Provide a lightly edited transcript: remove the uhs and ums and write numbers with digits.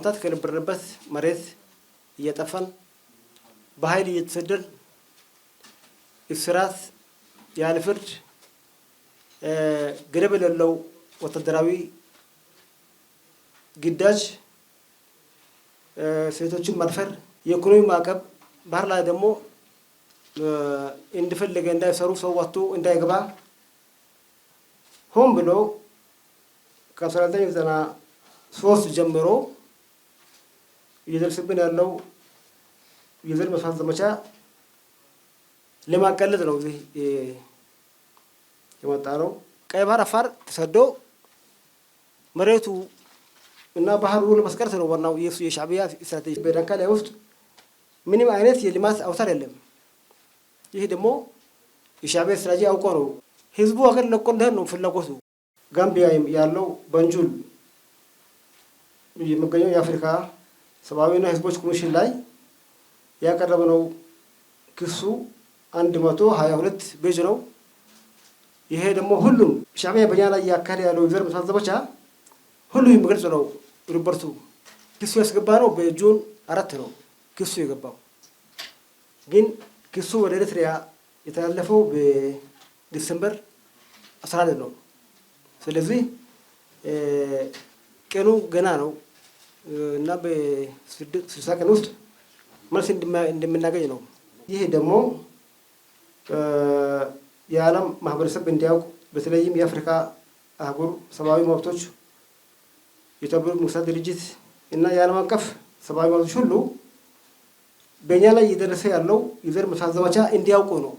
ለአመታት ከነበርንበት መሬት እየጠፋን በኃይል እየተሰደድን እስራት ያለ ፍርድ ገደብ የሌለው ወታደራዊ ግዳጅ ሴቶችን መድፈር የኢኮኖሚ ማዕቀብ ባህር ላይ ደግሞ እንደፈለገ እንዳይሰሩ ሰው ወጥቶ እንዳይገባ ሆን ብሎ ከ1993 ጀምሮ እየደረሰብን ያለው የዘር ማጥፋት ዘመቻ ለማቀለጥ ነው እዚህ የመጣ ነው። ቀይ ባህር አፋር ተሰዶ መሬቱ እና ባህሩ ለማስቀረት ነው ዋናው የሻዕቢያ ስትራቴጂ። በዳንካላ ውስጥ ምንም አይነት የልማት አውታር የለም። ይሄ ደግሞ የሻዕቢያ ስትራቴጂ አውቆ ነው ህዝቡ ሀገር ለቆ እንደሆነ ነው ፍላጎቱ። ጋምቢያ ያለው ባንጁል የሚገኘው የአፍሪካ ሰብአዊና ህዝቦች ኮሚሽን ላይ ያቀረበው ክሱ 122 ፔጅ ነው። ይሄ ደግሞ ሁሉም ሻዕቢያ በእኛ ላይ ያካሄደ ያለው የዘር ማጥፋት ዘመቻ ሁሉ የሚገልጽ ነው። ሪፖርቱ ክሱ ያስገባ ነው በጁን 4 ነው ክሱ የገባው። ግን ክሱ ወደ ኤርትራ የተላለፈው በዲሴምበር 11 ነው። ስለዚህ ቀኑ ገና ነው እና በ60 ቀን ውስጥ መልስ እንደምናገኝ ነው። ይሄ ደግሞ የዓለም ማህበረሰብ እንዲያውቅ በተለይም የአፍሪካ አህጉር ሰብአዊ መብቶች የተባበሩት መንግስታት ድርጅት እና የዓለም አቀፍ ሰብአዊ መብቶች ሁሉ በእኛ ላይ እየደረሰ ያለው የዘር ማጥፋት ዘመቻ እንዲያውቁ ነው።